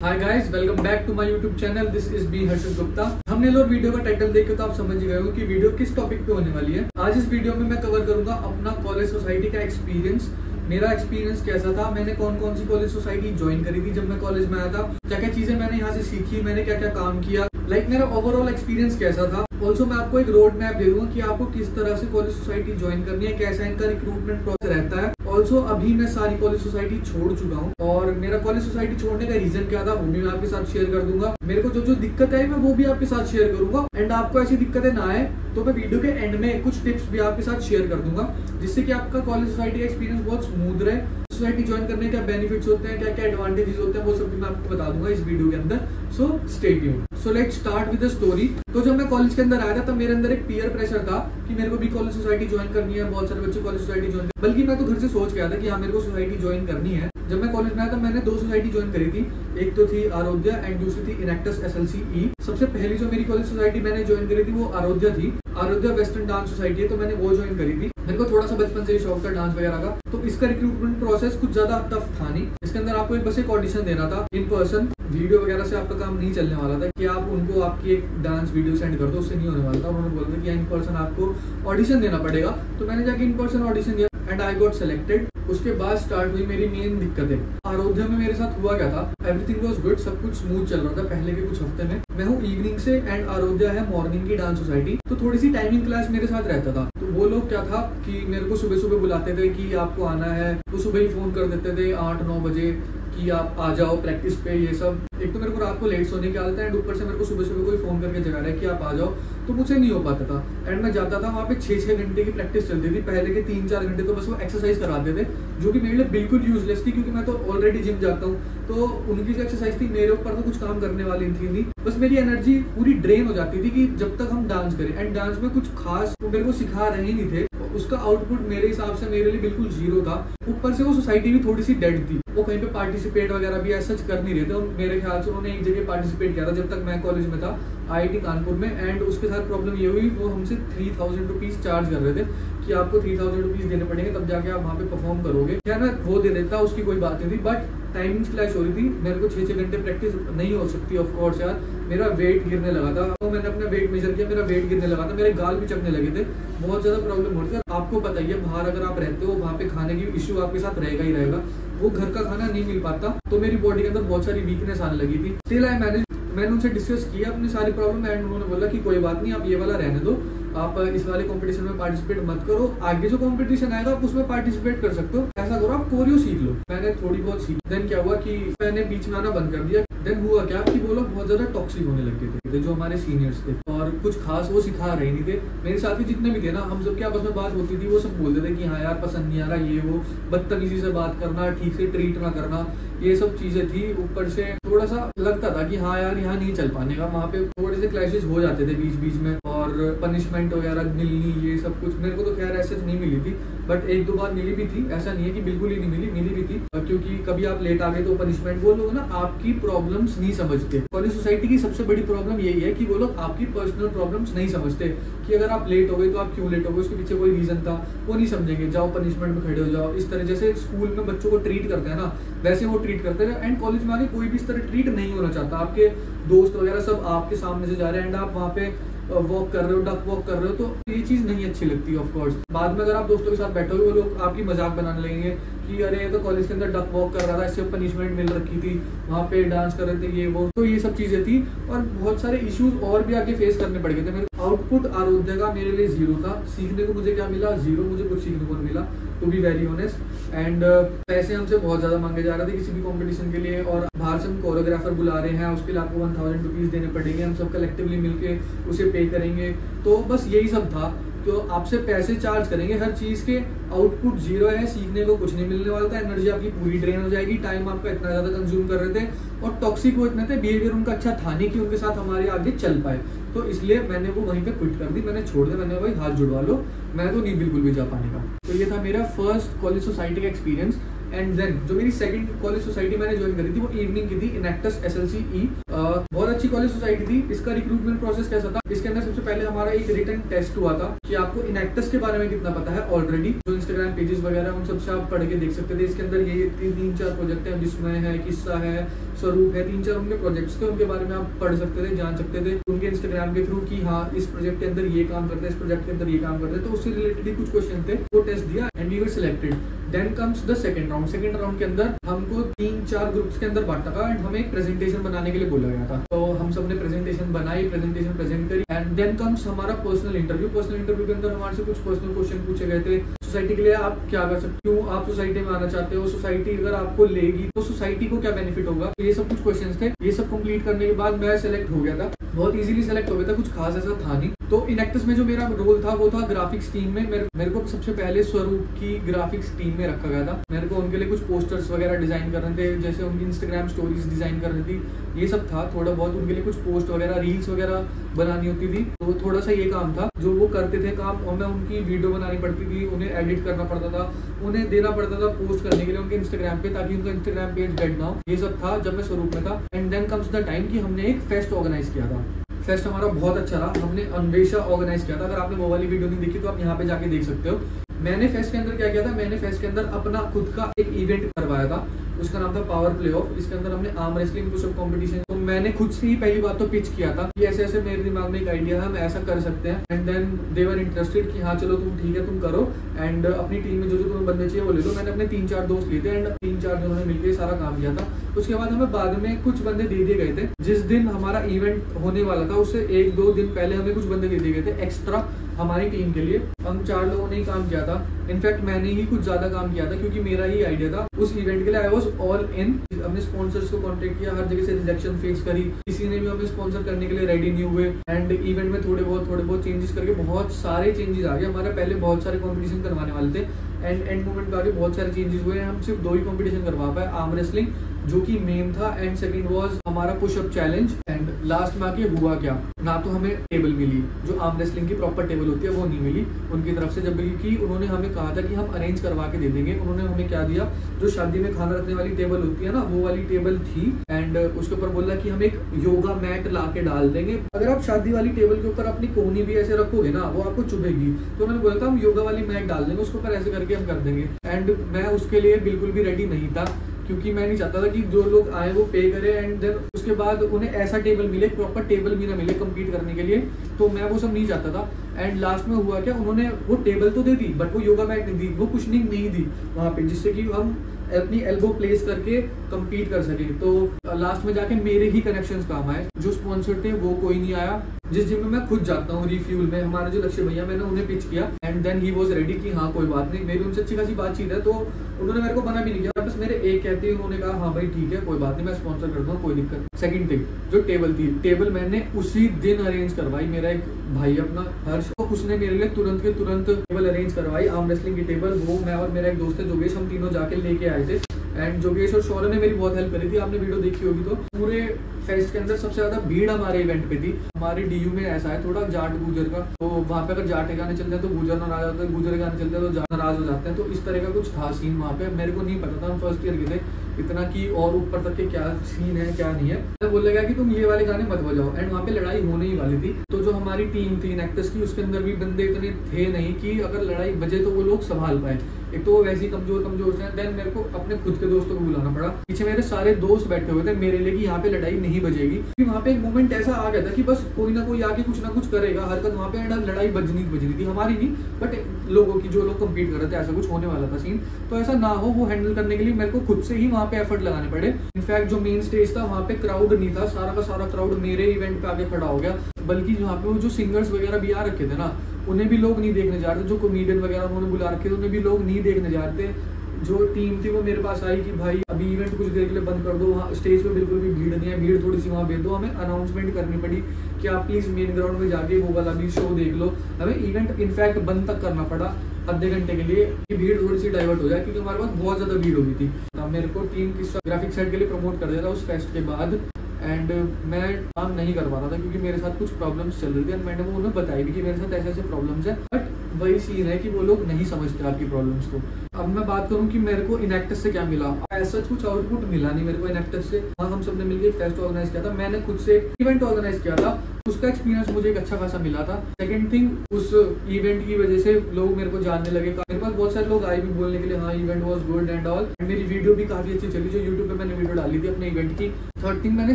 Hi guys, welcome back to my YouTube channel. This is B Harshit Gupta. हमने लोग video का title देख के तो आप समझ गए हो कि वीडियो किस टॉपिक पे होने वाली है। आज इस वीडियो में मैं कवर करूंगा अपना कॉलेज सोसाइटी का एक्सपीरियंस। मेरा एक्सपीरियंस कैसा था, मैंने कौन कौन सी कॉलेज सोसाइटी ज्वाइन करी थी जब मैं कॉलेज में आया था, क्या क्या चीजें मैंने यहाँ से सीखी, मैंने क्या क्या काम किया, मेरा ओवरऑल एक्सपीरियंस कैसा था। ऑल्सो मैं आपको एक रोड मैप दे दूंगा कि आपको किस तरह से कॉलेज सोसाइटी ज्वाइन करनी है, कैसा इनका रिक्रूटमेंट प्रोसेस रहता है। ऑल्सो अभी मैं सारी कॉलेज सोसाइटी छोड़ चुका हूँ और मेरा कॉलेज सोसाइटी छोड़ने का रीजन क्या था वो भी मैं आपके साथ शेयर कर दूंगा। मेरे को जो दिक्कत आई मैं वो भी आपके साथ शेयर करूंगा एंड आपको ऐसी दिक्कतें ना आए तो मैं वीडियो के एंड में कुछ टिप्स भी आपके साथ शेयर कर दूंगा जिससे कि आपका कॉलेज सोसाइटी का एक्सपीरियंस बहुत स्मूथ रहे। सोसाइटी ज्वाइन करने के क्या बेनिफिट्स होते हैं, क्या क्या एडवांटेजेस होते हैं, वो सब भी मैं आपको बता दूंगा इस वीडियो के अंदर। So stay tuned. So let's start with the story. तो जब मैं कॉलेज के अंदर आया था तब मेरे अंदर एक पीयर प्रेशर था कि मेरे को भी कॉलेज सोसाइटी ज्वाइन करनी है, बहुत सारे बच्चे कॉलेज सोसाइटी ज्वाइन, बल्कि मैं तो घर से सोच गया था कि हाँ मेरे को सोसाइटी ज्वाइन करनी है। जब मैं कॉलेज में आया था मैंने दो सोसाइटी ज्वाइन करी थी, एक तो थी आरोध्या एंड दूसरी थी इनेक्टस SLCE। सबसे पहली जो मेरी कॉलेज सोसाइटी मैंने ज्वाइन करी थी वो आरोध्या थी। आरोध्या वेस्टर्न डांस सोसाइटी है तो मैंने वो ज्वाइन करी थी। मेरे को थोड़ा सा बचपन से ही शौक था डांस वगैरह का, तो इसका रिक्रूटमेंट प्रोसेस कुछ ज्यादा टफ था नहीं। इसके अंदर आपको बस एक ऑडिशन देना था इन पर्सन। वीडियो वगैरह से आपका काम नहीं चलने वाला था कि आप उनको आपकी एक डांस वीडियो सेंड कर दो, उससे नहीं होने वाला था। उन्होंने बोला था कि इन पर्सन आपको ऑडिशन देना पड़ेगा। तो मैंने जाके इन पर्सन ऑडिशन दिया एंड आई गॉट सेलेक्टेड। उसके बाद स्टार्ट हुई मेरी मेन दिक्कतें। आरोध्या में मेरे साथ हुआ क्या था, एवरीथिंग वाज गुड, सब कुछ स्मूथ चल रहा था पहले के कुछ हफ्ते में। मैं हूँ इवनिंग से एंड आरोध्या है मॉर्निंग की डांस सोसाइटी, तो थोड़ी सी टाइमिंग क्लास मेरे साथ रहता था। तो वो लोग क्या था कि मेरे को सुबह सुबह बुलाते थे कि आपको आना है, तो सुबह ही फोन कर देते थे 8-9 बजे कि आप आ जाओ प्रैक्टिस पे। ये सब एक तो मेरे को रात को लेट सोने की आदत है एंड ऊपर से मेरे को सुबह सुबह कोई फोन करके जगा रहा है कि आप आ जाओ, तो मुझसे नहीं हो पाता था। एंड मैं जाता था वहाँ पे 6-6 घंटे की प्रैक्टिस चलती थी। पहले के 3-4 घंटे तो बस वो एक्सरसाइज कराते थे जो कि मेरे लिए बिल्कुल यूजलेस थी क्योंकि मैं तो ऑलरेडी जिम जाता हूँ। तो उनकी जो एक्सरसाइज थी मेरे ऊपर तो कुछ काम करने वाली थी नहीं, बस मेरी एनर्जी पूरी ड्रेन हो जाती थी कि जब तक हम डांस करें। एंड डांस में कुछ खास वो मेरे को सिखा रहे ही नहीं थे, उसका आउटपुट मेरे हिसाब से मेरे लिए बिल्कुल जीरो था। ऊपर से वो सोसाइटी भी थोड़ी सी डेड थी, वो कहीं पे पार्टिसिपेट वगैरह भी ऐसा कर नहीं रहे थे। मेरे ख्याल से उन्होंने एक जगह पार्टिसिपेट किया था जब तक मैं कॉलेज में था, IIT कानपुर में। एंड उसके साथ प्रॉब्लम ये हुई, वो हमसे 3000 रुपीज चार्ज कर रहे थे कि आपको 3000 रुपीज देने पड़ेंगे तब जाके आप वहाँ पे परफॉर्म करोगे। क्या ना वो दे देता, उसकी कोई बात नहीं थी, बट टाइमिंग्स क्लैश हो रही थी। मेरे को 6-6 घंटे प्रैक्टिस नहीं हो सकती ऑफ कोर्स यार। मेरा वेट गिरने लगा था, तो मैंने अपना वेट मेजर किया, मेरा वेट गिरने लगा था, मेरे गाल भी चकने लगे थे, बहुत ज्यादा प्रॉब्लम हो रही थी। आपको पता ही है बाहर अगर आप रहते हो वहाँ पे खाने की इश्यू आपके साथ रहेगा ही रहेगा, वो घर का खाना नहीं मिल पाता। तो मेरी बॉडी के अंदर बहुत सारी वीकनेस आने लगी थी। Still I manage. मैंने उनसे डिस्कस किया अपनी सारी प्रॉब्लम एंड उन्होंने बोला कि कोई बात नहीं, आप ये वाला रहने दो, आप इस वाले कंपटीशन में पार्टिसिपेट मत करो, आगे जो कंपटीशन आएगा आप उसमें पार्टिसिपेट कर सकते हो। ऐसा करो आप कोरियो सीख लो। मैंने थोड़ी बहुत सीखी। देन क्या हुआ कि मैंने बीच में आना बंद कर दिया। देन हुआ क्या कि वो लोग बहुत ज्यादा टॉक्सिक होने लग गए थे जो हमारे सीनियर्स थे, और कुछ खास वो सिखा रहे नहीं थे। मेरे साथी जितने भी थे ना, हम सब की आपस में बात होती थी, वो सब बोलते थे कि हाँ यार पसंद नहीं आ रहा, ये वो, बदतमीजी से बात करना, ठीक से ट्रीट ना करना, ये सब चीजें थी। ऊपर से थोड़ा सा लगता था कि हाँ यार यहाँ नहीं चल पाने का। वहाँ पे थोड़े से क्लैशेस हो जाते थे बीच बीच में, और पनिशमेंट वगैरह मिलनी, ये सब कुछ। मेरे को तो खैर ऐसे नहीं मिली थी, बट 1-2 बार मिली भी थी। ऐसा नहीं है कि बिल्कुल ही नहीं मिली, मिली भी थी, क्योंकि कभी आप लेट आ गए तो पनिशमेंट। वो लोग ना आपकी प्रॉब्लम्स नहीं समझते। कॉलेज सोसाइटी की सबसे बड़ी प्रॉब्लम यही है कि वो लोग आपकी पर्सनल प्रॉब्लम्स नहीं समझते कि अगर आप लेट हो गए तो आप क्यों लेट हो गए, उसके पीछे कोई रीजन था, वो नहीं समझेंगे। जाओ पनिशमेंट में खड़े हो जाओ। इस तरह जैसे स्कूल में बच्चों को ट्रीट करते हैं ना, वैसे वो ट्रीट करते हैं। एंड कॉलेज में आगे कोई भी इस तरह ट्रीट नहीं होना चाहता। आपके दोस्त वगैरह सब आपके सामने से जा रहे हैं एंड आप वहाँ पे वॉक कर रहे हो, डक वॉक कर रहे हो, तो ये चीज नहीं अच्छी लगती ऑफ कोर्स। बाद में अगर आप दोस्तों के साथ बैठोगे वो लोग आपकी मजाक बनाने लगेंगे कि अरे ये तो कॉलेज के अंदर डक वॉक कर रहा था, इससे पनिशमेंट मिल रखी थी, वहाँ पे डांस कर रहे थे, ये वो। तो ये सब चीजें थी और बहुत सारे इश्यूज और भी आगे फेस करने पड़ गए थे। मेरे आउटपुट आरोध्या का मेरे लिए जीरो था। सीखने को मुझे क्या मिला, जीरो। मुझे कुछ सीखने को मिला, to be very honest. And पैसे हमसे बहुत ज्यादा मांगे जा रहे थे किसी भी कॉम्पिटिशन के लिए, और बाहर से हम कोरियोग्राफर बुला रहे हैं, उसके लिए आपको 1000 रुपीज देने पड़ेंगे, हम सब कलेक्टिवली मिलके उसे पे करेंगे। तो बस यही सब था, तो आपसे पैसे चार्ज करेंगे हर चीज के, आउटपुट जीरो है, सीखने को कुछ नहीं मिलने वाला था, एनर्जी आपकी पूरी ड्रेन हो जाएगी, टाइम आपका इतना ज्यादा कंज्यूम कर रहे थे, और टॉक्सिक वो इतने थे, बिहेवियर उनका अच्छा था नहीं कि उनके साथ हमारे आगे चल पाए। तो इसलिए मैंने वो वहीं पे क्विट कर दी, मैंने छोड़ दिया। मैंने भाई हाथ जुड़वा लो, मैं तो नहीं बिल्कुल भी जा पाने का। तो ये था मेरा फर्स्ट कॉलेज सोसाइटी का एक्सपीरियंस। एंड देन जो मेरी सेकंड कॉलेज सोसाइटी मैंने ज्वाइन करी थी वो इवनिंग की थी, इनेक्टस SLCE। बहुत अच्छी कॉलेज सोसाइटी थी। इसका रिक्रूटमेंट प्रोसेस कैसा था, इसके अंदर सबसे पहले हमारा एक रिटन टेस्ट हुआ था कि आपको इनएक्टस के बारे में कितना पता है ऑलरेडी। जो इंस्टाग्राम पेजेस वगैरह उन सबसे आप पढ़ के देख सकते थे। इसके अंदर ये 3-4 प्रोजेक्ट है, विस्मय है, किस्सा है, स्वरूप है, 3-4 उनके प्रोजेक्ट्स थे, उनके बारे में आप पढ़ सकते थे, जान सकते थे उनके इंस्टाग्राम के थ्रू कि हाँ इस प्रोजेक्ट के अंदर ये काम करते हैं, इस प्रोजेक्ट के अंदर ये काम करते हैं। तो उससे रिलेटेड कुछ क्वेश्चन थे, वो टेस्ट दिया and we were selected. Then comes the second round. Second round के अंदर हमको 3-4 ग्रुप्स के अंदर बांटा था एंड हमें एक प्रेजेंटेशन बनाने के लिए बोला गया था। तो हम सब ने प्रेजेंटेशन बनाई, प्रेजेंटेशन प्रेजेंट करी एंड देन कम्स हमारा पर्सनल इंटरव्यू। पर्सनल इंटरव्यू के अंदर हमारे से कुछ पर्सनल क्वेश्चन पूछे गए थे। सोसाइटी के लिए आप क्या कर सकते हो, क्यों आप सोसाइटी में आना चाहते हो, सोसाइटी अगर आपको लेगी तो सोसाइटी को क्या बेनिफिट होगा, ये सब कुछ क्वेश्चंस थे। ये सब कंप्लीट करने के बाद मैं सेलेक्ट हो गया था, बहुत इजीली सेलेक्ट हो गया था, कुछ खास ऐसा था नहीं। तो इनएक्टस में जो मेरा रोल था वो था ग्राफिक्स टीम में। मेरे को सबसे पहले स्वरूप की ग्राफिक्स टीम में रखा गया था। मेरे को उनके लिए कुछ पोस्टर्स वगैरह डिजाइन करने थे, जैसे उनकी इंस्टाग्राम स्टोरीज डिजाइन करनी थी, ये सब था। थोड़ा बहुत उनके लिए कुछ पोस्ट वगैरह, रील्स वगैरह बनानी होती थी, तो थोड़ा सा ये काम था जो वो करते थे काम। और मैं उनकी वीडियो बनानी पड़ती थी, उन्हें एडिट करना पड़ता था, उन्हें देना पड़ता था पोस्ट करने के लिए उनके इंस्टाग्राम पे, ताकि उनका इंस्टाग्राम पेज डेड ना हो। ये सब था जब मैं स्वरूप में था। And then comes the time कि हमने एक फेस्ट ऑर्गेनाइज किया था। फेस्ट हमारा बहुत अच्छा रहा। हमने अन्वेषा ऑर्गेनाइज किया था। अगर आपने वो वाली वीडियो नहीं देखी तो आप यहाँ पे जाके देख सकते हो। मैंने फेस्ट के अंदर क्या किया था, मैंने फेस्ट के अंदर अपना खुद का एक इवेंट करवाया था, उसका नाम था पावर प्ले ऑफ। इसके अंदर हमने आर्म रेसलिंग, पुशअप कंपटीशन। तो मैंने खुद से ही पहली बात तो पिच किया था कि ऐसे ऐसे मेरे दिमाग में एक आइडिया है, हम ऐसा कर सकते हैं। And then they were interested कि हाँ चलो तुम ठीक है तुम करो, एंड अपनी टीम में जो तुम्हें बंदे चाहिए वो ले लो। मैंने अपने 3-4 दोस्त लिए थे एंड 3-4 जनों ने मिलकर सारा काम किया था। उसके बाद हमें बाद में कुछ बंदे दे दिए गए थे। जिस दिन हमारा इवेंट होने वाला था उससे 1-2 दिन पहले हमें कुछ बंदे दे दिए गए थे एक्स्ट्रा हमारी टीम के लिए। हम 4 लोगों ने ही काम किया था। इनफैक्ट मैंने ही कुछ ज्यादा काम किया था क्योंकि मेरा ही आइडिया था उस इवेंट के लिए। I was all in. अपने स्पॉन्सर्स को कांटेक्ट किया, हर जगह से रिजेक्शन फेस करी, किसी ने भी हमें स्पॉन्सर करने के लिए रेडी नहीं हुए। एंड इवेंट में थोड़े बहुत चेंजेस करके बहुत सारे चेंजेस आ गए। हमारे पहले बहुत सारे कॉम्पिटिशन करवाने वाले थे एंड मोमेंट पे आगे बहुत सारे चेंजेस हुए। हम सिर्फ 2 ही कॉम्पिटिशन करवा पाए, आर्म रेसलिंग जो कि मेन था एंड सेकंड वाज हमारा पुशअप चैलेंज। एंड लास्ट में आके हुआ क्या, ना तो हमें टेबल मिली, जो आर्म रेसलिंग की प्रॉपर टेबल होती है वो नहीं मिली उनकी तरफ से। जबकि उन्होंने हमें कहा था कि हम अरेंज करवा के दे देंगे। उन्होंने हमें क्या दिया, जो शादी में खाना रखने वाली टेबल होती है ना, वो वाली टेबल थी। एंड उसके ऊपर बोला कि हम एक योगा मैट ला के डाल देंगे। अगर आप शादी वाली टेबल के ऊपर अपनी कोहनी भी ऐसे रखोगे ना, वो आपको चुभेगी। तो उन्होंने बोला था हम योगा वाली मैट डाल देंगे, उसके ऊपर ऐसे करके हम कर देंगे। एंड मैं उसके लिए बिल्कुल भी रेडी नहीं था क्योंकि मैं नहीं चाहता था कि जो लोग आए वो पे करें एंड देन उसके बाद उन्हें ऐसा टेबल मिले, प्रॉपर टेबल भी ना मिले कम्पीट करने के लिए। तो मैं वो सब नहीं चाहता था। एंड लास्ट में हुआ क्या, उन्होंने वो टेबल तो दे दी बट वो योगा मैट नहीं दी, वो कुशनिंग नहीं दी वहां पे, जिससे कि हम अपनी एल्बो प्लेस करके compete कर सके। तो लास्ट में जाके मेरे ही कनेक्शंस काम आए। जो स्पॉन्सर थे वो कोई नहीं आया। जिस जिम में मैं खुद जाता हूँ रिफ्यूल में, हमारे जो लक्ष्य भैया, मैंने उन्हें पिच किया and then he was ready कि हाँ कोई बात नहीं। मेरी उनसे अच्छी खासी बातचीत है तो उन्होंने मेरे को मना भी नहीं किया। बस मेरे एक कहते ही उन्होंने कहा हाँ भाई ठीक है कोई बात नहीं, मैं स्पॉन्सर कर दूंगा, कोई दिक्कत। सेकंड थिंग, जो टेबल थी, टेबल मैंने उसी दिन अरेंज करवाई। मेरा एक भाई अपना हर्ष, तो उसने मेरे लिए तुरंत के तुरंत टेबल अरेंज करवाई, आर्म रेसलिंग की टेबल। वो मैं और मेरा एक दोस्त है जोगेश, हम तीनों जाके लेके आए थे। एंड जोगेश और शौर्य ने मेरी बहुत हेल्प करी थी। आपने वीडियो देखी होगी तो। पूरे फेस्ट के अंदर सबसे ज्यादा भीड़ हमारे इवेंट पे थी। हमारे डीयू में ऐसा है थोड़ा जाट गुजर का, तो वहाँ पे अगर जाट गाने चलते हैं तो गुजर नाराज होते हैं, गुजर गाने चलते हैं तो जाट नाराज हो जाते हैं। तो इस तरह का कुछ था सीन वहाँ पे। मेरे को नहीं पता था, हम फर्स्ट ईयर के थे, इतना की और ऊपर तक के क्या सीन है क्या नहीं है। बोला गया कि तुम ये वाले गाने मत बजाओ। एंड वहाँ पे लड़ाई होने ही वाली थी। तो जो हमारी टीम थी इनएक्टस की, उसके अंदर भी बंदे इतने थे नहीं कि अगर लड़ाई बजे तो वो लोग संभाल पाए। एक तो वो वैसे ही कमजोर थे। देन मेरे को अपने खुद के दोस्तों को बुलाना पड़ा। पीछे मेरे सारे दोस्त बैठे हुए थे मेरे लिए कि यहाँ पे लड़ाई नहीं बजेगी। वहाँ पे एक मोमेंट ऐसा आ गया था कि बस कोई ना कोई आके कुछ ना कुछ करेगा हरकत वहाँ पे। एंड लड़ाई बजनी थी, हमारी नहीं बट लोगों की, जो लोग कम्पीट कर रहे थे, ऐसा कुछ होने वाला था सीन। तो ऐसा ना हो, वो हैंडल करने के लिए मेरे को खुद से ही वहाँ पे एफर्ट लगाने पड़े। इनफैक्ट जो मेन स्टेज था वहाँ पे क्राउड नहीं था, सारा का सारा क्राउड मेरे इवेंट पे आके खड़ा हो गया। बल्कि वहाँ पे वो जो सिंगर्स वगैरह भी आ रखे थे ना, उन्हें भी लोग नहीं देखने जा रहे थे। जो कॉमेडियन वगैरह उन्होंने बुला रखे थे उन्हें भी लोग नहीं देखने जा रहे थे। जो टीम थी वो मेरे पास आई कि भाई अभी इवेंट कुछ देर के लिए बंद कर दो, वहाँ स्टेज पे बिल्कुल भी भीड़ नहीं है, भीड़ थोड़ी सी वहाँ भेज दो। हमें अनाउंसमेंट करनी पड़ी कि आप प्लीज मेन ग्राउंड में जाके वो वाला भी शो देख लो। हमें इवेंट इनफैक्ट बंद तक करना पड़ा आधे घंटे के लिए कि भीड़ थोड़ी सी डाइवर्ट हो जाए, क्योंकि हमारे पास बहुत ज्यादा भीड़ हो गई थी। तो मेरे को टीम की ग्राफिक साइड के लिए प्रमोट कर दिया था उस फेस्ट के बाद। एंड मैं काम नहीं कर पा रहा था क्योंकि मेरे साथ कुछ प्रॉब्लम्स चल रही थी। एंड मैंने वो उन्हें बताई भी कि मेरे साथ ऐसे ऐसे प्रॉब्लम्स है। बट वही सीन है कि वो लोग नहीं समझते आपकी प्रॉब्लम्स को। अब मैं बात करूं कि मेरे को इनएक्टस से क्या मिला, ऐसा कुछ आउटपुट मिला नहीं मेरे को इनएक्टस से। हाँ, हम सबने मिलकर एक फेस्ट ऑर्गेनाइज किया था, मैंने खुद से एक इवेंट ऑर्गेनाइज किया था, उसका एक्सपीरियंस मुझे एक अच्छा खासा मिला था। सेकंड थिंग, उस इवेंट की वजह से लोग मेरे को जानने लगे, मेरे पास बहुत सारे लोग आए भी बोलने के लिए हाँ event was good and all. मेरी वीडियो भी काफी अच्छी चली जो यूट्यूब पे मैंने वीडियो डाली थी अपने इवेंट की। थर्ड थिंग, मैंने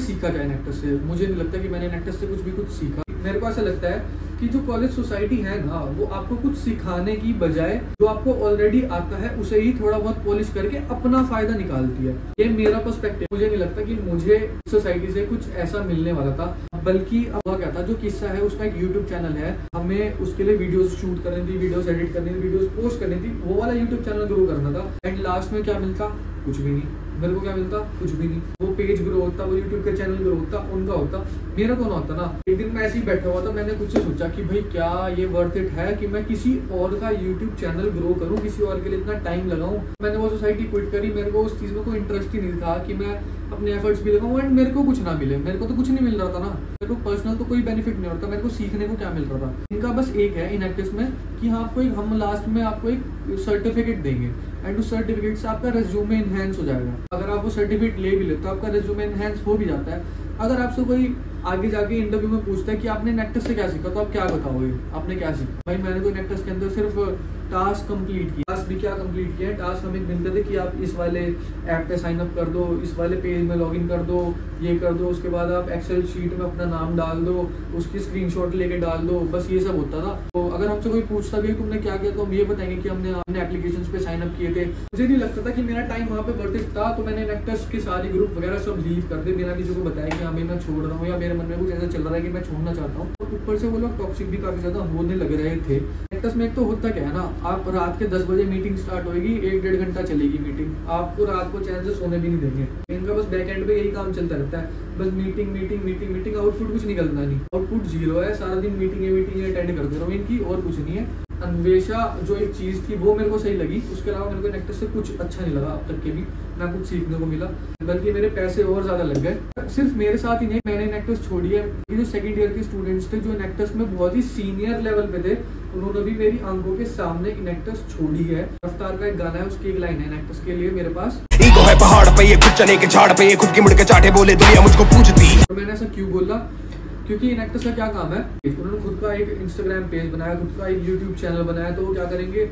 सीखा क्या इनएक्टस से, मुझे नहीं लगता कि मैंने इनएक्टस से कुछ सीखा। मेरे को ऐसा लगता है कि जो कॉलेज सोसाइटी है ना, वो आपको कुछ सिखाने की बजाय जो आपको ऑलरेडी आता है उसे ही थोड़ा बहुत पॉलिश करके अपना फायदा निकालती है। ये मेरा पर्सपेक्टिव। मुझे नहीं लगता कि मुझे सोसाइटी से कुछ ऐसा मिलने वाला था, बल्कि अब क्या था, जो किस्सा है उसका एक यूट्यूब चैनल है, हमें उसके लिए वीडियोस शूट करनी थी, वीडियोस एडिट करनी थी, वीडियोस पोस्ट करनी थी, वो वाला यूट्यूब चैनल ग्रो करना था। एंड लास्ट में क्या मिलता, कुछ भी नहीं। मेरे को क्या मिलता, कुछ भी नहीं। वो पेज ग्रो होता, वो यूट्यूब का चैनल ग्रो होता, उनका होता, मेरा तो ना होता ना। एक दिन मैं ऐसे ही बैठा हुआ था, मैंने खुद से सोचा कि भाई क्या ये वर्थ इट है कि मैं किसी और का यूट्यूब चैनल ग्रो करूं, किसी और के लिए इतना टाइम लगाऊं। मैंने वो सोसाइटी क्विट करी, मेरे को उस चीज में कोई इंटरेस्ट ही नहीं था कि मैं अपने एफर्ट्स भी लगाऊं एंड मेरे को कुछ ना मिले। मेरे को तो कुछ नहीं मिल रहा था ना, मेरे को पर्सनल तो कोई बेनिफिट नहीं होता, मेरे को सीखने को क्या मिल रहा था। इनका बस एक है इनएक्टिस में कि हाँ आपको एक, हम लास्ट में आपको एक सर्टिफिकेट देंगे एंड उस सर्टिफिकेट से आपका रेज्यूमे इनहेंस हो जाएगा। अगर आप वो सर्टिफिकेट ले भी लेते तो आपका रेज्यूमे इनहेंस हो भी जाता है। अगर आपसे कोई आगे जाके इंटरव्यू में पूछता है कि आपने इनएक्टिस से क्या सीखा, तो आप क्या बताओगे, आपने क्या सीखा? भाई मैंने तो इनएक्टिस के अंदर सिर्फ टास्क कंप्लीट किया। टास्क भी क्या कंप्लीट किया है, टास्क हमें मिलते थे कि आप इस वाले ऐप पे साइन अप कर दो, इस वाले पेज में लॉगिन कर दो, ये कर दो, उसके बाद आप एक्सेल शीट में अपना नाम डाल दो, उसकी स्क्रीनशॉट लेके डाल दो, बस ये सब होता था। तो अगर हमसे कोई पूछता भी तुमने क्या किया, तो हम ये बताएंगे कि हमने अपने एप्लीकेशंस पे साइन अप किए थे। मुझे नहीं लगता था कि मेरा टाइम वहाँ पे वर्थ इट था, तो मैंने इनएक्टिस के सारे ग्रुप वगैरह सब लीव कर दे, बिना किसी को बताया कि हाँ भाई मैं छोड़ रहा हूँ, या मेरे मन में कुछ ऐसा चल रहा है कि मैं छोड़ना चाहता हूँ। तो ऊपर से वो लोग टॉक्सिक भी काफी ज्यादा होने लग रहे थे। इनएक्टिस में एक तो होता क्या है ना, आप रात के 10 बजे मीटिंग स्टार्ट होगी, 1-1.5 घंटा चलेगी मीटिंग, आपको रात को चैन से सोने भी नहीं देंगे। इनका बस बैक एंड पे यही काम चलता रहता है, बस meeting meeting meeting meeting, output कुछ निकलता नहीं, आउटपुट जीरो है, सारा दिन मीटिंग अटेंड करते रहो इनकी, और कुछ नहीं है। अन्वेषा जो एक चीज थी वो मेरे को सही लगी, उसके अलावा मेरे को इनएक्टिस से कुछ अच्छा नहीं लगा अब तक के भी, ना कुछ सीखने को मिला, बल्कि मेरे पैसे और ज्यादा लग गए। सिर्फ मेरे साथ ही नहीं, मैंने इनएक्टिस छोड़ी है, ये जो सेकंड ईयर के स्टूडेंट्स थे जो इनएक्टिस में बहुत ही सीनियर लेवल पे थे, उन्होंने भी मेरी आंखों के सामने इनएक्टिस छोड़ी है। रफ्तार का एक गाना है, उसकी एक लाइन है इनएक्टिस के लिए मेरे पास, ईगो है पहाड़ पे ये खुद चने के झाड़ पे ये खुद की मुड़ के चाटे बोले दुनिया मुझको पूछती। तो मैंने ऐसा क्यों बोला, क्योंकि इनएक्टिस का क्या काम है, उन्होंने खुद का एक इंस्टाग्राम पेज बनाया, खुद का एक यूट्यूब चैनल बनाया, तो वो क्या करेंगे,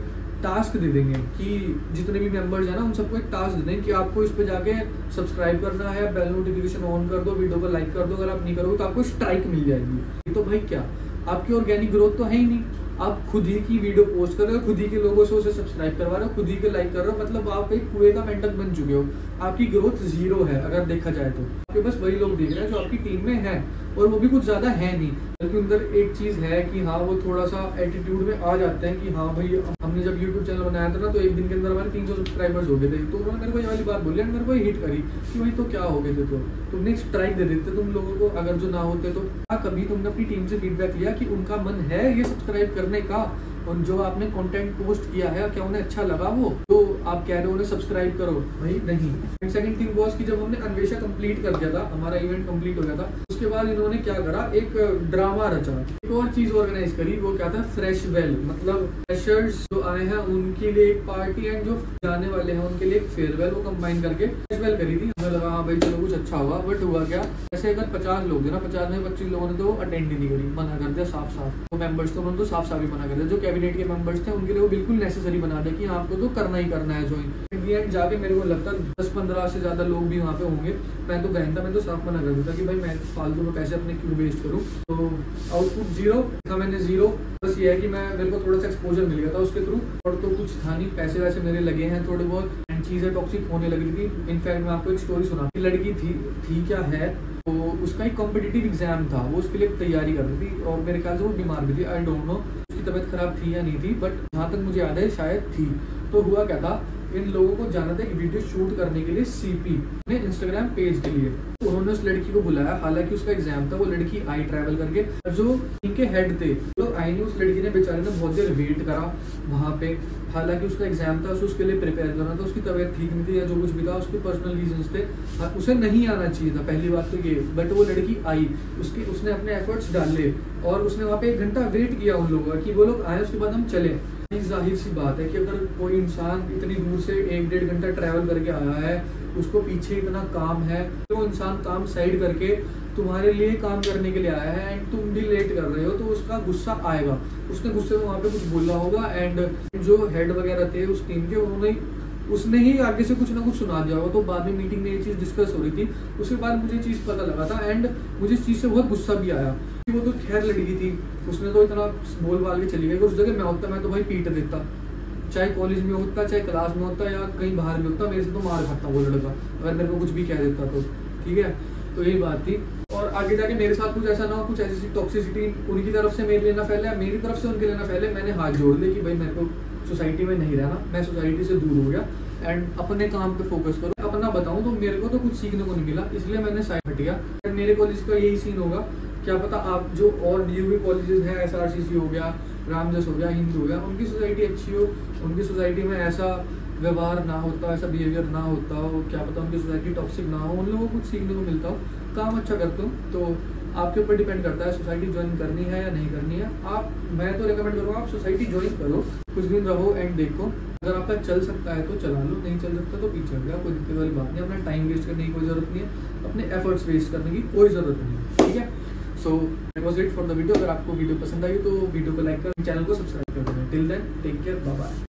टास्क दे देंगे कि जितने भी मेंबर्स हैं ना उन सबको एक टास्क दे देंगे कि आपको इस पे जाके सब्सक्राइब करना है, बेल नोटिफिकेशन ऑन कर दो, वीडियो को लाइक कर दो, अगर आप नहीं करोगे तो आपको स्ट्राइक मिल जाएगी। ये तो भाई क्या, आपकी ऑर्गेनिक ग्रोथ तो है ही नहीं, आप खुद ही की वीडियो पोस्ट कर रहे हो, खुद ही के लोगों से उसे सब्सक्राइब करवा रहे हो, खुद ही के लाइक कर रहे हो, मतलब आप एक कुएं का मेंढक बन चुके हो, आपकी ग्रोथ जीरो है अगर देखा जाए तो। आपके बस वही लोग देख रहे हैं जो आपकी टीम में है, और वो भी कुछ ज्यादा है नहीं, बल्कि अंदर एक चीज है कि हाँ वो थोड़ा सा एटीट्यूड में आ जाते हैं कि हाँ भाई हमने जब यूट्यूब चैनल बनाया था ना, तो एक दिन के अंदर हमारे 300 सब्सक्राइबर्स हो गए थे, तो उन्होंने मेरे को ये वाली बात बोली, मेरे को हिट करी कि भाई तो क्या हो गए थे, तो तुमने स्ट्राइक दे देते तुम लोगों को, अगर जो ना होते तो। क्या कभी तुमने अपनी टीम से फीडबैक लिया कि उनका मन है ये सब्सक्राइब करने का, और जो आपने कंटेंट पोस्ट किया है क्या उन्हें अच्छा लगा वो, तो आप कह रहे हो उन्हें सब्सक्राइब करो? भाई नहीं। सेकंड थिंग बॉस की, जब हमने अन्वेषा कंप्लीट कर दिया था, हमारा इवेंट कंप्लीट हो गया था, उसके बाद इन्होंने क्या करा, एक ड्रामा रचा, एक और चीज ऑर्गेनाइज करी, वो क्या था, फ्रेश वेल, मतलब फ्रेशर्स जो आए हैं उनके लिए एक पार्टी एंड जो जाने वाले हैं उनके लिए एक फेयरवेल, वो कंबाइन करके फ्रेश वेल करी थी। हमें लगा हाँ भाई चलो कुछ अच्छा हुआ, बट हुआ क्या, ऐसे अगर 50 लोग थे ना, 50 में 25 लोगों ने तो अटेंड ही नहीं करी, मना कर दिया साफ साफ। तो मेंबर्स तो उन्होंने तो साफ साफ ही मना कर दिया, जो कैबिनेट के मेंबर्स थे उनके लिए वो बिल्कुल नेसेसरी बना दिया कि आपको तो करना ही करना है ज्वाइन। एंड जाके मेरे को लगता है 10-15 से ज्यादा लोग भी वहाँ पे होंगे, मैं तो गया था, मैं तो साफ मना कर देता कि भाई मैं फालतू में पैसे अपने क्यों वेस्ट करूँ। तो आउटपुट जीरो था, मैंने जीरो, बस ये है कि मेरे को थोड़ा सा एक्सपोजर मिल गया था उसके थ्रू, और तो कुछ था नहीं, पैसे वैसे मेरे लगे हैं थोड़े बहुत, एंड चीजें टॉक्सिक होने लगी थी। इनफैक्ट मैं आपको एक स्टोरी सुना, लड़की थी क्या है, तो उसका एक कॉम्पिटिटिव एग्जाम था, वो उसके लिए तैयारी कर रही थी, और मेरे ख्याल से वो बीमार भी थी, आई डोंट नो उसकी तबीयत खराब थी या नहीं थी, बट जहाँ तक मुझे याद है शायद थी। तो हुआ क्या था, इन लोगों को जाना था एक वीडियो शूट करने के लिए सीपी ने इंस्टाग्राम पेज के लिए, उन्होंने उस लड़की को बुलाया, हालांकि उसका एग्जाम था, वो लड़की आई ट्रैवल करके, जो इनके हेड थे तो आई नहीं। उस लड़की ने बेचारे ने बहुत देर वेट करा वहाँ पे, हालांकि उसका एग्जाम था, उसके लिए प्रिपेयर करना था, उसकी तबीयत ठीक नहीं थी या जो कुछ भी था, उसके पर्सनल रीजंस थे, उसे नहीं आना चाहिए था, पहली बात तो ये। बट वो लड़की आई, उसने अपने एफर्ट्स डाले और उसने वहाँ पे 1 घंटा वेट किया उन लोगों का कि वो लोग आए, उसके बाद हम चले। जाहिर सी बात है कि अगर कोई इंसान इतनी दूर से 1-1.5 घंटा ट्रैवल करके आया है, उसको पीछे इतना काम है, तो इंसान काम साइड करके तुम्हारे लिए काम करने के लिए आया है एंड तुम भी लेट कर रहे हो, तो उसका गुस्सा आएगा। उसने गुस्से में वहाँ पे कुछ बोला होगा एंड जो हेड वगैरह थे उस टीम के, उसने ही आगे से कुछ ना कुछ सुना दिया होगा। तो बाद में मीटिंग में ये चीज़ डिस्कस हो रही थी, उसके बाद मुझे चीज़ पता लगा था एंड मुझे इस चीज़ से बहुत गुस्सा भी आया। वो तो खैर लड़की थी, उसने तो इतना बोल बाल के चली गई। उस जगह मैं होता, मैं तो भाई पीट देता, चाहे कॉलेज में होता, चाहे क्लास में होता या कहीं बाहर में होता, मेरे से तो मार खाता वो लड़का अगर मेरे को कुछ भी कह देता तो। ठीक है, तो यही बात थी। और आगे जाके मेरे साथ कुछ ऐसा ना हो, कुछ ऐसी टॉक्सिसिटी उनकी तरफ से मेरे लिए ना फैले, मेरी तरफ से उनके लिए ना फैले। मैंने हाथ जोड़ लिया कि भाई मेरे को सोसाइटी में नहीं रहना, मैं सोसाइटी से दूर हो गया एंड अपने काम पे फोकस करो। अपना बताऊं तो मेरे को तो कुछ सीखने को नहीं मिला, इसलिए मैंने साइड हट गया। मेरे कॉलेज का यही सीन होगा, क्या पता आप जो और डीयूवी कॉलेजेस हैं, SRCC हो गया, रामजस हो गया, हिंद हो गया, उनकी सोसाइटी अच्छी हो, उनकी सोसाइटी में ऐसा व्यवहार ना होता, ऐसा बिहेवियर ना होता हो, क्या पता उनकी सोसाइटी टॉक्सिक ना हो, उन लोगों को कुछ सीखने को मिलता हो, काम अच्छा करते हो। तो आपके ऊपर डिपेंड करता है सोसाइटी ज्वाइन करनी है या नहीं करनी है। मैं तो रिकमेंड करूँगा आप सोसाइटी ज्वाइन करो, कुछ दिन रहो एंड देखो, अगर आपका चल सकता है तो चला लो, नहीं चल सकता तो पीछे हट गया, कोई दिक्कत वाली बात नहीं। अपना टाइम वेस्ट करने की कोई जरूरत नहीं है, अपने एफर्ट्स वेस्ट करने की कोई जरूरत नहीं है। ठीक है, so that was it for the video. अगर आपको वीडियो पसंद आई तो वीडियो को लाइक कर, चैनल को सब्सक्राइब कर देना। Till then take care, bye bye.